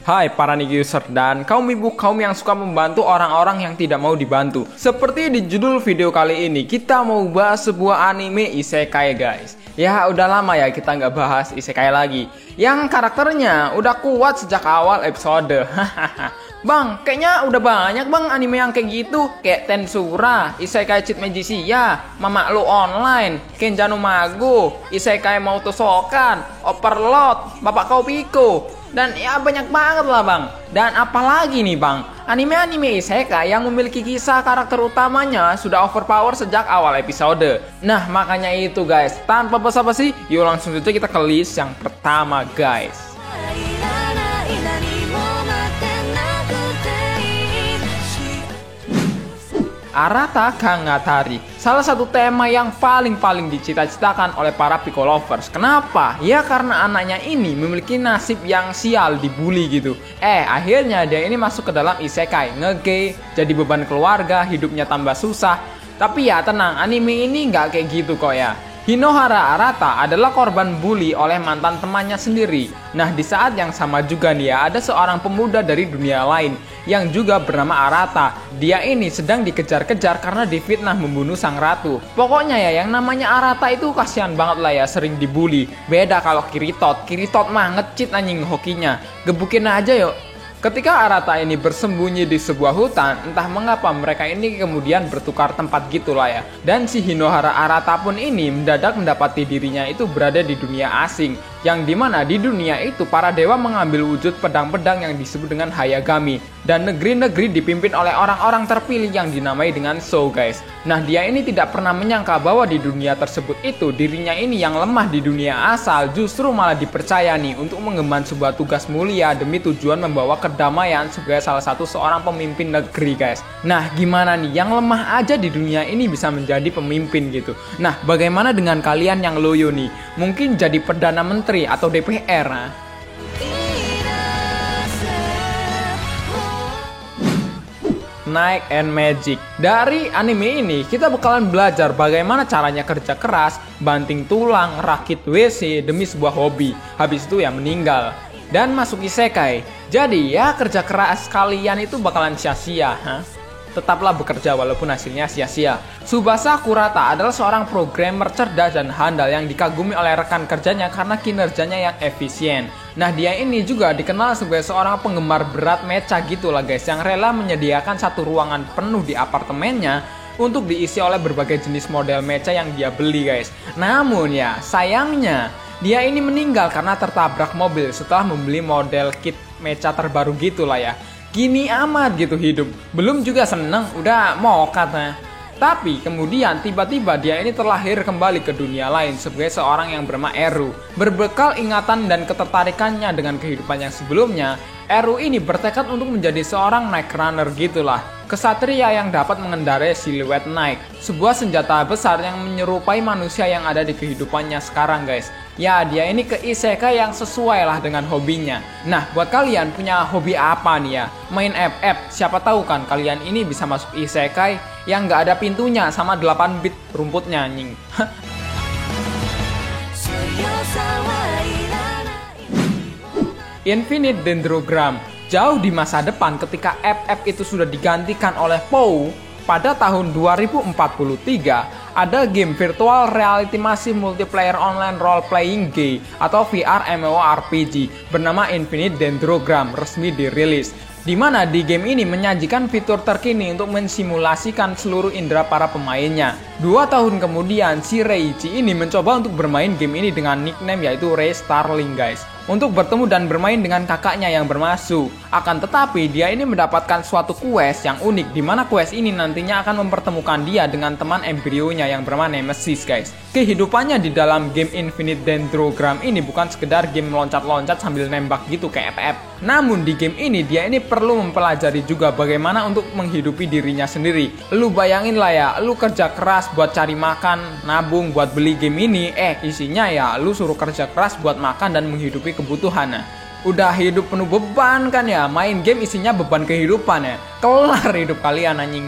Hai para Niki user dan kaum ibu kaum yang suka membantu orang-orang yang tidak mau dibantu. Seperti di judul video kali ini, kita mau bahas sebuah anime isekai guys. Ya udah lama ya kita nggak bahas isekai lagi, yang karakternya udah kuat sejak awal episode. Bang, kayaknya udah banyak bang anime yang kayak gitu. Kayak Tensura, Isekai Cheat Magician, Mama Lu Online, Kenja no Mago, Isekai Moutosokan, Overlord, Bapak Kau Piko. Dan ya banyak banget lah bang. Dan apalagi nih bang, anime-anime isekai yang memiliki kisah karakter utamanya sudah overpower sejak awal episode. Nah makanya itu guys, tanpa basa-basi, yuk langsung saja kita ke list yang pertama guys. Arata Kangatari, salah satu tema yang paling dicita-citakan oleh para Pico lovers. Kenapa? Ya karena anaknya ini memiliki nasib yang sial, dibully gitu. Akhirnya dia ini masuk ke dalam isekai, ngegay, jadi beban keluarga, hidupnya tambah susah. Tapi ya tenang, anime ini nggak kayak gitu kok ya. Hinohara Arata adalah korban bully oleh mantan temannya sendiri. Nah di saat yang sama juga nih ya, ada seorang pemuda dari dunia lain yang juga bernama Arata. Dia ini sedang dikejar-kejar karena difitnah membunuh sang ratu. Pokoknya ya yang namanya Arata itu kasihan banget lah ya, sering dibully. Beda kalau Kiritot mah ngecit anjing hokinya. Gebukin aja yuk. Ketika Arata ini bersembunyi di sebuah hutan, entah mengapa mereka ini kemudian bertukar tempat gitulah ya. Dan si Hinohara Arata pun ini mendadak mendapati dirinya itu berada di dunia asing, yang dimana di dunia itu para dewa mengambil wujud pedang-pedang yang disebut dengan Hayagami. Dan negeri-negeri dipimpin oleh orang-orang terpilih yang dinamai dengan Sou guys. Nah dia ini tidak pernah menyangka bahwa di dunia tersebut itu dirinya ini yang lemah di dunia asal justru malah dipercaya nih untuk mengemban sebuah tugas mulia demi tujuan membawa kedamaian sebagai salah satu seorang pemimpin negeri guys. Nah gimana nih yang lemah aja di dunia ini bisa menjadi pemimpin gitu. Nah bagaimana dengan kalian yang loyo nih? Mungkin jadi Perdana Menteri atau DPR nah. Night and Magic. Dari anime ini kita bakalan belajar bagaimana caranya kerja keras, banting tulang, rakit WC demi sebuah hobi. Habis itu ya meninggal dan masuk isekai. Jadi ya kerja keras kalian itu bakalan sia-sia. Tetaplah bekerja walaupun hasilnya sia-sia. Tsubasa Kurata adalah seorang programmer cerdas dan handal yang dikagumi oleh rekan kerjanya karena kinerjanya yang efisien. Nah dia ini juga dikenal sebagai seorang penggemar berat mecha gitu lah guys, yang rela menyediakan satu ruangan penuh di apartemennya untuk diisi oleh berbagai jenis model mecha yang dia beli guys. Namun ya sayangnya dia ini meninggal karena tertabrak mobil setelah membeli model kit mecha terbaru gitu lah ya. Gini amat gitu hidup, belum juga seneng udah mokat nah. Tapi kemudian tiba-tiba dia ini terlahir kembali ke dunia lain sebagai seorang yang bernama Eru. Berbekal ingatan dan ketertarikannya dengan kehidupan yang sebelumnya, Eru ini bertekad untuk menjadi seorang Night Runner gitulah. Kesatria yang dapat mengendarai siluet Night, sebuah senjata besar yang menyerupai manusia yang ada di kehidupannya sekarang guys. Ya dia ini ke isekai yang sesuai lah dengan hobinya. Nah buat kalian punya hobi apa nih ya? Main FF, siapa tahu kan kalian ini bisa masuk isekai yang nggak ada pintunya sama 8 bit rumputnya anjing. Infinite Dendrogram. Jauh di masa depan ketika FF itu sudah digantikan oleh PoW, pada tahun 2043 ada game virtual reality massive multiplayer online role playing game atau VR MMORPG bernama Infinite Dendrogram resmi dirilis. Di mana di game ini menyajikan fitur terkini untuk mensimulasikan seluruh indera para pemainnya. 2 tahun kemudian si Reichi ini mencoba untuk bermain game ini dengan nickname yaitu Rei Starling guys, untuk bertemu dan bermain dengan kakaknya yang bermasu. Akan tetapi dia ini mendapatkan suatu quest yang unik, di mana quest ini nantinya akan mempertemukan dia dengan teman embrionya yang bernama Nemesis guys. Kehidupannya di dalam game Infinite Dendrogram ini bukan sekedar game loncat-loncat sambil nembak gitu kayak FF. Namun di game ini dia ini perlu mempelajari juga bagaimana untuk menghidupi dirinya sendiri. Lu bayangin lah ya, lu kerja keras buat cari makan, nabung buat beli game ini, isinya ya lu suruh kerja keras buat makan dan menghidupi kebutuhan. Udah hidup penuh beban kan ya, main game isinya beban kehidupan ya. Kelar hidup kalian anjing.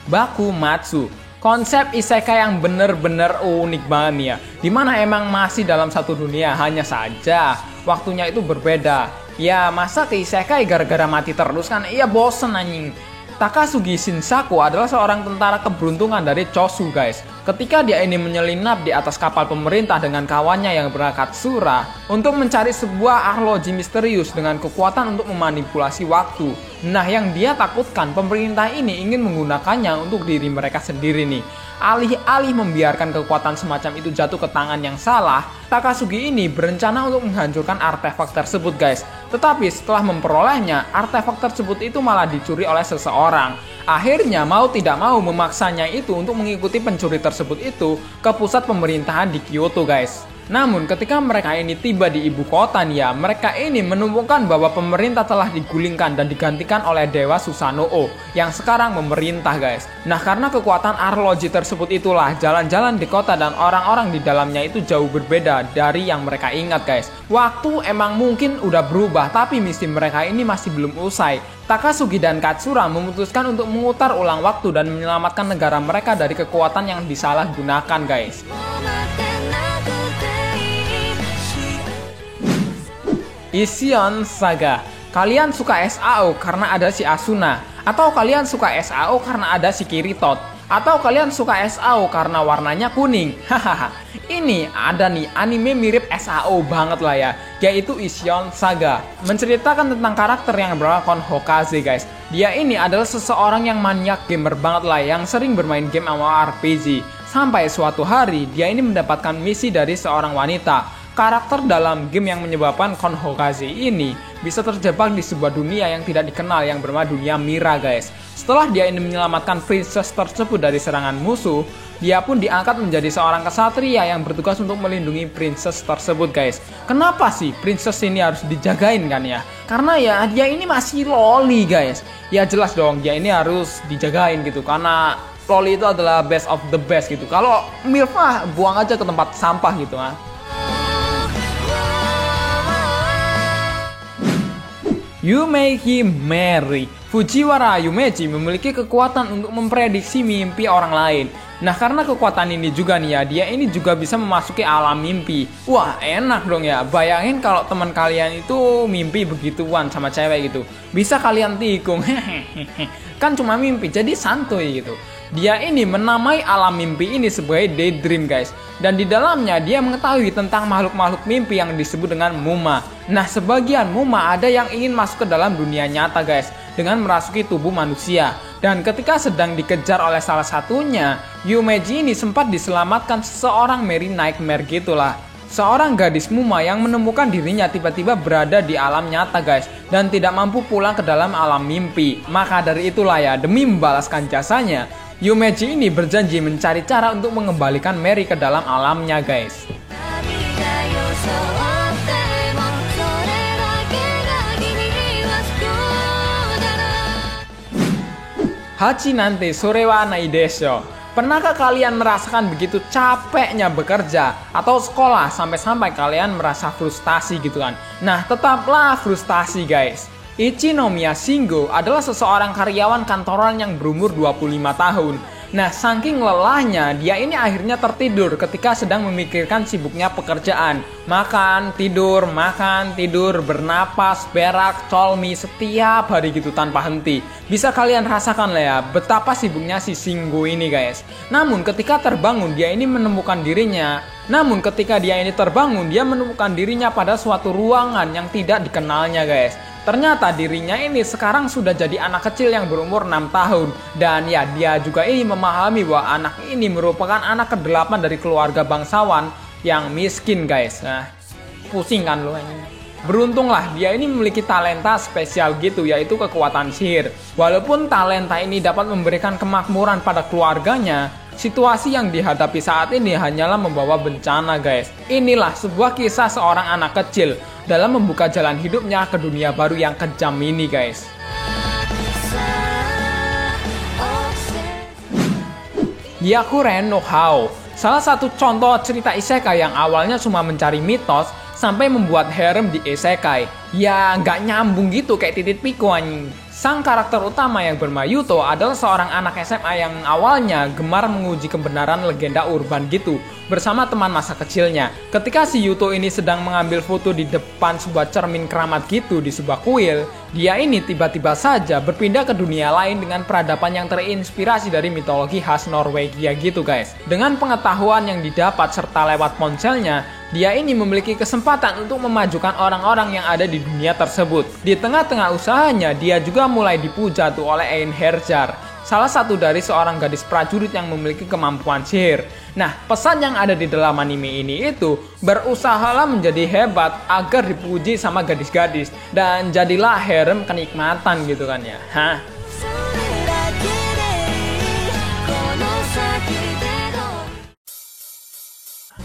Bakumatsu. Konsep isekai yang bener-bener unik banget nih ya. Dimana emang masih dalam satu dunia, hanya saja waktunya itu berbeda. Ya masa ke isekai gara-gara mati terus kan? Iya bosen anjing. Takasugi Shinsaku adalah seorang tentara keberuntungan dari Chosu guys. Ketika dia ini menyelinap di atas kapal pemerintah dengan kawannya yang berangkat Sura untuk mencari sebuah arloji misterius dengan kekuatan untuk memanipulasi waktu. Nah yang dia takutkan pemerintah ini ingin menggunakannya untuk diri mereka sendiri nih. Alih-alih membiarkan kekuatan semacam itu jatuh ke tangan yang salah, Takasugi ini berencana untuk menghancurkan artefak tersebut guys. Tetapi setelah memperolehnya, artefak tersebut itu malah dicuri oleh seseorang. Akhirnya mau tidak mau memaksanya itu untuk mengikuti pencuri tersebut itu ke pusat pemerintahan di Kyoto guys. Namun ketika mereka ini tiba di ibu kota nih ya, mereka ini menemukan bahwa pemerintah telah digulingkan dan digantikan oleh Dewa Susanoo yang sekarang memerintah guys. Nah karena kekuatan arloji tersebut itulah jalan-jalan di kota dan orang-orang di dalamnya itu jauh berbeda dari yang mereka ingat guys. Waktu emang mungkin udah berubah tapi misi mereka ini masih belum usai. Takasugi dan Katsura memutuskan untuk memutar ulang waktu dan menyelamatkan negara mereka dari kekuatan yang disalahgunakan guys. Ision Saga. Kalian suka SAO karena ada si Asuna, atau kalian suka SAO karena ada si Kiritot, atau kalian suka SAO karena warnanya kuning. Hahaha. Ini ada nih anime mirip SAO banget lah ya, yaitu Ision Saga. Menceritakan tentang karakter yang bernama Kon Hokage guys. Dia ini adalah seseorang yang maniak gamer banget lah, yang sering bermain game RPG. Sampai suatu hari dia ini mendapatkan misi dari seorang wanita. Karakter dalam game yang menyebabkan Kon Hokage ini bisa terjebak di sebuah dunia yang tidak dikenal yang bernama dunia Mira guys. Setelah dia ini menyelamatkan princess tersebut dari serangan musuh, dia pun diangkat menjadi seorang kesatria yang bertugas untuk melindungi princess tersebut guys. Kenapa sih princess ini harus dijagain kan ya? Karena ya dia ini masih loli guys. Ya jelas dong dia ini harus dijagain gitu karena loli itu adalah best of the best gitu. Kalau milf mah buang aja ke tempat sampah gitu ah. Yumeji Mary. Fujiwara Yumeji memiliki kekuatan untuk memprediksi mimpi orang lain. Nah karena kekuatan ini juga nih ya, dia ini juga bisa memasuki alam mimpi. Wah enak dong ya, bayangin kalau teman kalian itu mimpi begituan sama cewek gitu. Bisa kalian tikung, kan cuma mimpi jadi santuy gitu. Dia ini menamai alam mimpi ini sebagai daydream guys. Dan di dalamnya dia mengetahui tentang makhluk-makhluk mimpi yang disebut dengan Muma. Nah sebagian Muma ada yang ingin masuk ke dalam dunia nyata guys, dengan merasuki tubuh manusia. Dan ketika sedang dikejar oleh salah satunya, Yumeji ini sempat diselamatkan seseorang Mary Nightmare gitulah. Seorang gadis Muma yang menemukan dirinya tiba-tiba berada di alam nyata guys, dan tidak mampu pulang ke dalam alam mimpi. Maka dari itulah ya, demi membalaskan jasanya, Yumeji ini berjanji mencari cara untuk mengembalikan Mary ke dalam alamnya guys. Hachi nante sore wa nai desho. Pernahkah kalian merasakan begitu capeknya bekerja atau sekolah sampai-sampai kalian merasa frustasi gitu kan? Nah tetaplah frustasi guys. Ichinomiya Shingo adalah seseorang karyawan kantoran yang berumur 25 tahun. Nah, saking lelahnya, dia ini akhirnya tertidur ketika sedang memikirkan sibuknya pekerjaan. Makan, tidur, bernapas, berak, colmi setiap hari gitu tanpa henti. Bisa kalian rasakan lah ya, betapa sibuknya si Shingo ini guys. Namun ketika dia ini menemukan dirinya pada suatu ruangan yang tidak dikenalnya guys. Ternyata dirinya ini sekarang sudah jadi anak kecil yang berumur 6 tahun. Dan ya dia juga ini memahami bahwa anak ini merupakan anak ke-8 dari keluarga bangsawan yang miskin guys. Nah, pusing kan lo ini. Beruntunglah dia ini memiliki talenta spesial gitu, yaitu kekuatan sihir. Walaupun talenta ini dapat memberikan kemakmuran pada keluarganya, situasi yang dihadapi saat ini hanyalah membawa bencana guys. Inilah sebuah kisah seorang anak kecil dalam membuka jalan hidupnya ke dunia baru yang kejam ini guys. Hyakuren no Hao, salah satu contoh cerita isekai yang awalnya cuma mencari mitos sampai membuat harem di isekai. Ya nggak nyambung gitu kayak titik piko anjing. Sang karakter utama yang bernama Yuto adalah seorang anak SMA yang awalnya gemar menguji kebenaran legenda urban gitu bersama teman masa kecilnya. Ketika si Yuto ini sedang mengambil foto di depan sebuah cermin keramat gitu di sebuah kuil, dia ini tiba-tiba saja berpindah ke dunia lain dengan peradaban yang terinspirasi dari mitologi khas Norwegia gitu guys. Dengan pengetahuan yang didapat serta lewat ponselnya, dia ini memiliki kesempatan untuk memajukan orang-orang yang ada di dunia tersebut. Di tengah-tengah usahanya, dia juga mulai dipuja tuh oleh Einherjar, salah satu dari seorang gadis prajurit yang memiliki kemampuan sihir. Nah, pesan yang ada di dalam anime ini itu, berusahalah menjadi hebat agar dipuji sama gadis-gadis, dan jadilah harem kenikmatan gitu kan ya. Hah?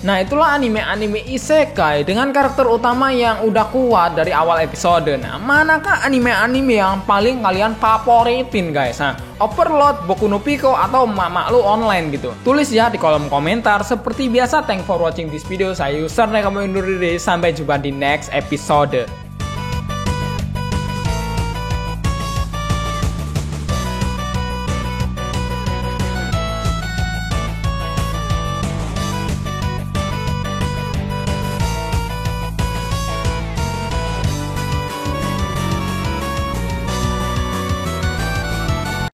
Nah, itulah anime-anime isekai dengan karakter utama yang udah kuat dari awal episode. Nah, manakah anime-anime yang paling kalian favoritin guys? Nah, Overlord, Boku no Pico, atau Mama Lu Online gitu? Tulis ya di kolom komentar. Seperti biasa, thanks for watching this video. Saya user Nekamu undur diri. Sampai jumpa di next episode.